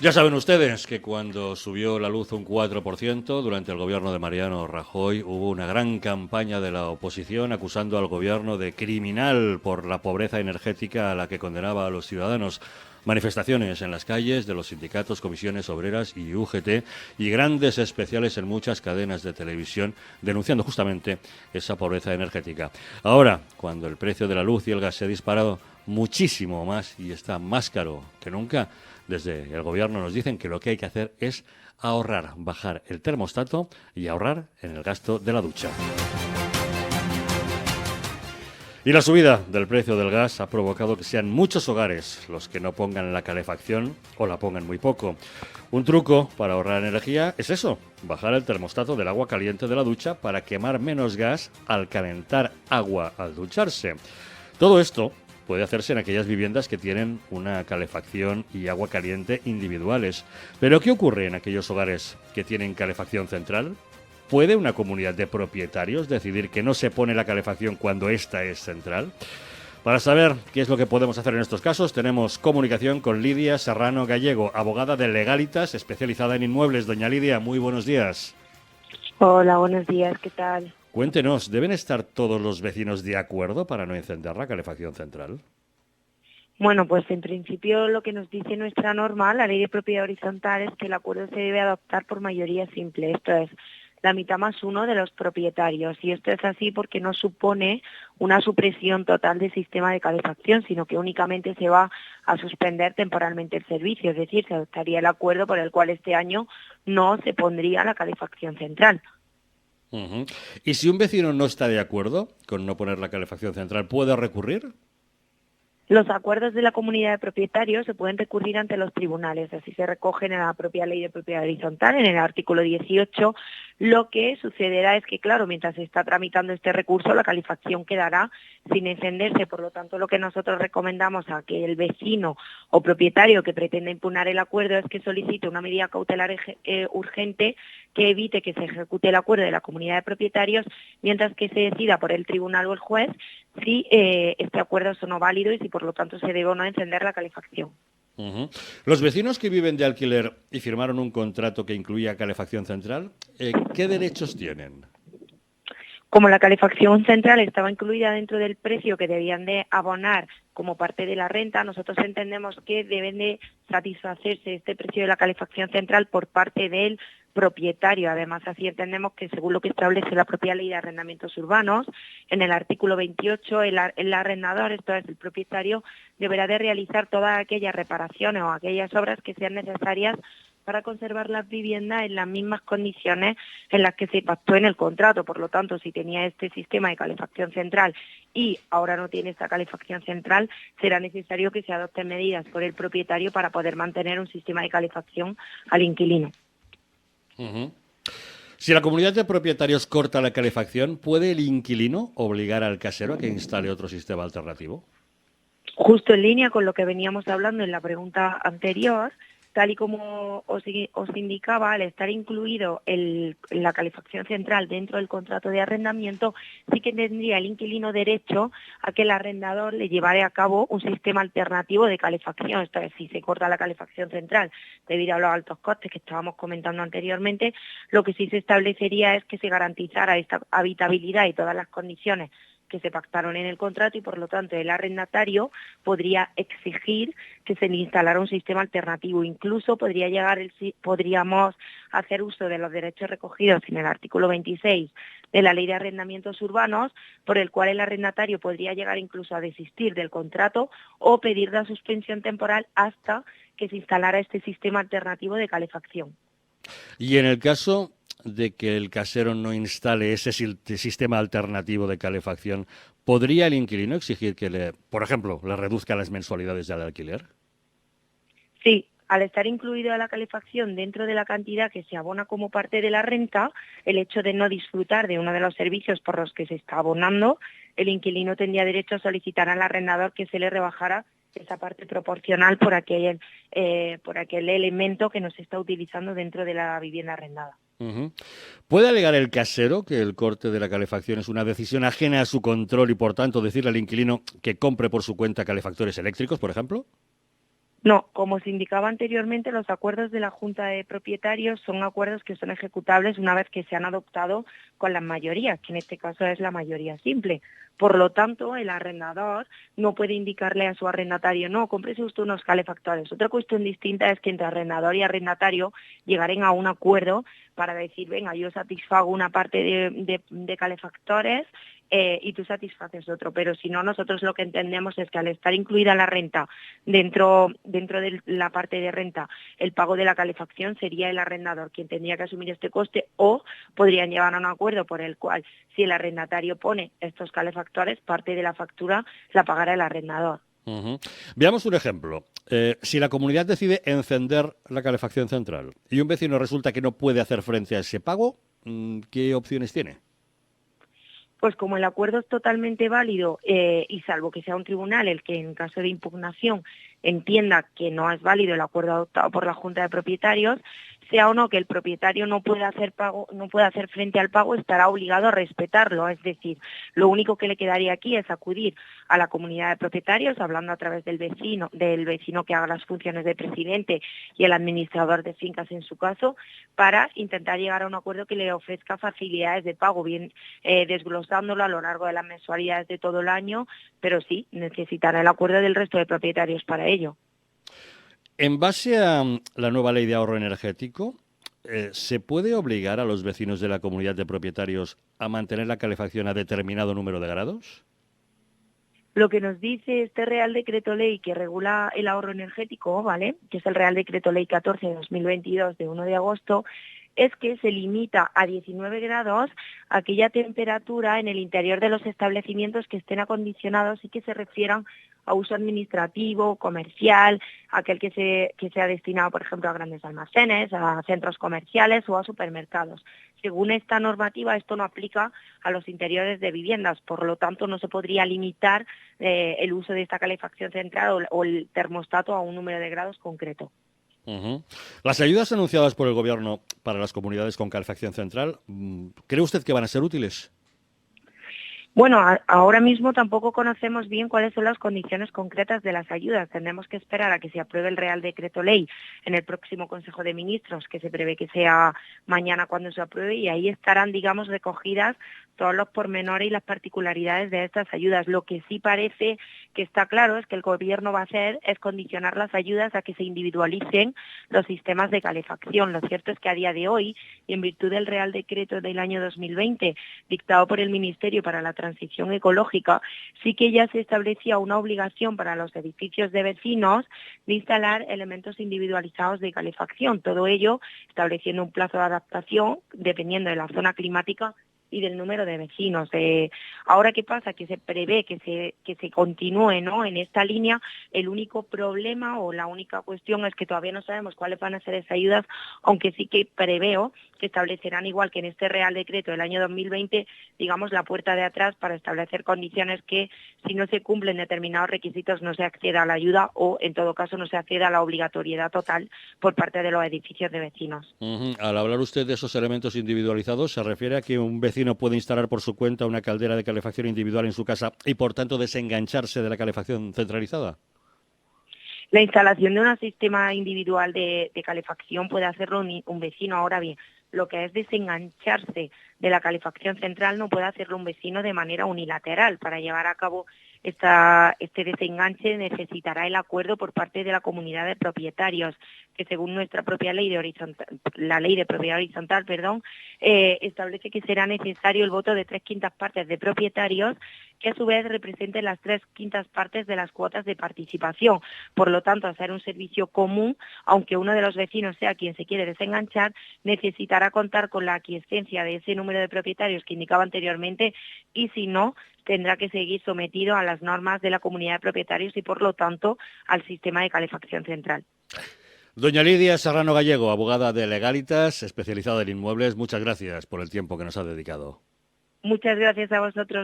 Ya saben ustedes que cuando subió la luz un 4% durante el gobierno de Mariano Rajoy hubo una gran campaña de la oposición acusando al gobierno de criminal por la pobreza energética a la que condenaba a los ciudadanos. Manifestaciones en las calles de los sindicatos, comisiones obreras y UGT y grandes especiales en muchas cadenas de televisión denunciando justamente esa pobreza energética. Ahora, cuando el precio de la luz y el gas se ha disparado muchísimo más y está más caro que nunca, desde el gobierno nos dicen que lo que hay que hacer es ahorrar, bajar el termostato y ahorrar en el gasto de la ducha. Y la subida del precio del gas ha provocado que sean muchos hogares los que no pongan la calefacción o la pongan muy poco. Un truco para ahorrar energía es eso, bajar el termostato del agua caliente de la ducha para quemar menos gas al calentar agua al ducharse. Todo esto puede hacerse en aquellas viviendas que tienen una calefacción y agua caliente individuales. Pero ¿qué ocurre en aquellos hogares que tienen calefacción central? ¿Puede una comunidad de propietarios decidir que no se pone la calefacción cuando ésta es central? Para saber qué es lo que podemos hacer en estos casos, tenemos comunicación con Lidia Serrano Gallego, abogada de Legalitas, especializada en inmuebles. Doña Lidia, muy buenos días. Hola, buenos días, ¿qué tal? Cuéntenos, ¿deben estar todos los vecinos de acuerdo para no encender la calefacción central? Bueno, pues en principio lo que nos dice nuestra norma, la Ley de Propiedad Horizontal, es que el acuerdo se debe adoptar por mayoría simple, esto es, la mitad más uno de los propietarios. Y esto es así porque no supone una supresión total del sistema de calefacción, sino que únicamente se va a suspender temporalmente el servicio, es decir, se adoptaría el acuerdo por el cual este año no se pondría la calefacción central. Uh-huh. ¿Y si un vecino no está de acuerdo con no poner la calefacción central, puede recurrir? Los acuerdos de la comunidad de propietarios se pueden recurrir ante los tribunales, así se recogen en la propia Ley de Propiedad Horizontal, en el artículo 18. Lo que sucederá es que, claro, mientras se está tramitando este recurso, la calefacción quedará sin encenderse. Por lo tanto, lo que nosotros recomendamos a que el vecino o propietario que pretenda impugnar el acuerdo es que solicite una medida cautelar urgente que evite que se ejecute el acuerdo de la comunidad de propietarios, mientras que se decida por el tribunal o el juez si este acuerdo es o no válido y si por lo tanto se debe o no encender la calefacción. Uh-huh. Los vecinos que viven de alquiler y firmaron un contrato que incluía calefacción central, ¿qué derechos tienen? Como la calefacción central estaba incluida dentro del precio que debían de abonar como parte de la renta, nosotros entendemos que deben de satisfacerse este precio de la calefacción central por parte del propietario. Además, así entendemos que según lo que establece la propia Ley de Arrendamientos Urbanos, en el artículo 28, el arrendador, esto es el propietario, deberá de realizar todas aquellas reparaciones o aquellas obras que sean necesarias para conservar las viviendas en las mismas condiciones en las que se pactó en el contrato. Por lo tanto, si tenía este sistema de calefacción central y ahora no tiene esta calefacción central, será necesario que se adopten medidas por el propietario para poder mantener un sistema de calefacción al inquilino. Uh-huh. Si la comunidad de propietarios corta la calefacción, ¿puede el inquilino obligar al casero a que instale otro sistema alternativo? Justo en línea con lo que veníamos hablando en la pregunta anterior, tal y como os indicaba, al estar incluido la calefacción central dentro del contrato de arrendamiento, sí que tendría el inquilino derecho a que el arrendador le llevara a cabo un sistema alternativo de calefacción. Esto es, si se corta la calefacción central debido a los altos costes que estábamos comentando anteriormente, lo que sí se establecería es que se garantizara esta habitabilidad y todas las condiciones que se pactaron en el contrato y por lo tanto el arrendatario podría exigir que se le instalara un sistema alternativo. Incluso podríamos hacer uso de los derechos recogidos en el artículo 26 de la Ley de Arrendamientos Urbanos, por el cual el arrendatario podría llegar incluso a desistir del contrato o pedir la suspensión temporal hasta que se instalara este sistema alternativo de calefacción. Y en el caso de que el casero no instale ese sistema alternativo de calefacción, ¿podría el inquilino exigir que, por ejemplo, le reduzca las mensualidades del alquiler? Sí, al estar incluida la calefacción dentro de la cantidad que se abona como parte de la renta, el hecho de no disfrutar de uno de los servicios por los que se está abonando, el inquilino tendría derecho a solicitar al arrendador que se le rebajara esa parte proporcional por aquel elemento que no se está utilizando dentro de la vivienda arrendada. Uh-huh. ¿Puede alegar el casero que el corte de la calefacción es una decisión ajena a su control y, por tanto, decirle al inquilino que compre por su cuenta calefactores eléctricos, por ejemplo? No, como se indicaba anteriormente, los acuerdos de la Junta de Propietarios son acuerdos que son ejecutables una vez que se han adoptado con las mayorías, que en este caso es la mayoría simple. Por lo tanto, el arrendador no puede indicarle a su arrendatario, no, cómprese usted unos calefactores. Otra cuestión distinta es que entre arrendador y arrendatario llegaren a un acuerdo para decir, venga, yo satisfago una parte de calefactores y tú satisfaces otro. Pero si no, nosotros lo que entendemos es que al estar incluida la renta dentro de la parte de renta, el pago de la calefacción sería el arrendador quien tendría que asumir este coste, o podrían llegar a un acuerdo por el cual, si el arrendatario pone estos calefactores, parte de la factura la pagará el arrendador. Ujú. Veamos un ejemplo. Si la comunidad decide encender la calefacción central y un vecino resulta que no puede hacer frente a ese pago, ¿qué opciones tiene? Pues como el acuerdo es totalmente válido y salvo que sea un tribunal el que en caso de impugnación entienda que no es válido el acuerdo adoptado por la Junta de Propietarios, sea o no que el propietario no pueda hacer pago, no pueda hacer frente al pago, estará obligado a respetarlo. Es decir, lo único que le quedaría aquí es acudir a la comunidad de propietarios, hablando a través del vecino que haga las funciones de presidente y el administrador de fincas en su caso, para intentar llegar a un acuerdo que le ofrezca facilidades de pago, bien desglosándolo a lo largo de las mensualidades de todo el año, pero sí, necesitará el acuerdo del resto de propietarios para ello. En base a la nueva ley de ahorro energético, ¿se puede obligar a los vecinos de la comunidad de propietarios a mantener la calefacción a determinado número de grados? Lo que nos dice este Real Decreto Ley que regula el ahorro energético, ¿vale?, que es el Real Decreto Ley 14 de 2022 de 1 de agosto, es que se limita a 19 grados aquella temperatura en el interior de los establecimientos que estén acondicionados y que se refieran a uso administrativo, comercial, aquel que sea destinado, por ejemplo, a grandes almacenes, a centros comerciales o a supermercados. Según esta normativa, esto no aplica a los interiores de viviendas, por lo tanto no se podría limitar el uso de esta calefacción central o el termostato a un número de grados concreto. Ujú. Las ayudas anunciadas por el Gobierno para las comunidades con calefacción central, ¿cree usted que van a ser útiles? Bueno, ahora mismo tampoco conocemos bien cuáles son las condiciones concretas de las ayudas. Tendremos que esperar a que se apruebe el Real Decreto Ley en el próximo Consejo de Ministros, que se prevé que sea mañana cuando se apruebe, y ahí estarán, digamos, recogidas todos los pormenores y las particularidades de estas ayudas. Lo que sí parece que está claro es que el Gobierno va a hacer es condicionar las ayudas a que se individualicen los sistemas de calefacción. Lo cierto es que a día de hoy, y en virtud del Real Decreto del año 2020, dictado por el Ministerio para la Transición Ecológica, sí que ya se establecía una obligación para los edificios de vecinos de instalar elementos individualizados de calefacción. Todo ello estableciendo un plazo de adaptación dependiendo de la zona climática y del número de vecinos. Ahora, ¿qué pasa? Que se prevé que se continúe, ¿no?, en esta línea. El único problema o la única cuestión es que todavía no sabemos cuáles van a ser esas ayudas, aunque sí que preveo que establecerán, igual que en este Real Decreto del año 2020, digamos, la puerta de atrás para establecer condiciones que, si no se cumplen determinados requisitos, no se acceda a la ayuda o, en todo caso, no se acceda a la obligatoriedad total por parte de los edificios de vecinos. Ujú. Al hablar usted de esos elementos individualizados, ¿se refiere a que un vecino puede instalar por su cuenta una caldera de calefacción individual en su casa y, por tanto, desengancharse de la calefacción centralizada? La instalación de un sistema individual de calefacción puede hacerlo un vecino. Ahora bien, lo que es desengancharse de la calefacción central no puede hacerlo un vecino de manera unilateral. Para llevar a cabo este desenganche necesitará el acuerdo por parte de la comunidad de propietarios, que según nuestra propia ley la ley de propiedad horizontal, establece que será necesario el voto de 3/5 partes de propietarios, que a su vez representen las 3/5 partes de las cuotas de participación. Por lo tanto, hacer un servicio común, aunque uno de los vecinos sea quien se quiere desenganchar, necesitará contar con la aquiescencia de ese número de propietarios que indicaba anteriormente, y si no, tendrá que seguir sometido a las normas de la comunidad de propietarios y, por lo tanto, al sistema de calefacción central. Doña Lidia Serrano Gallego, abogada de Legalitas, especializada en inmuebles, muchas gracias por el tiempo que nos ha dedicado. Muchas gracias a vosotros.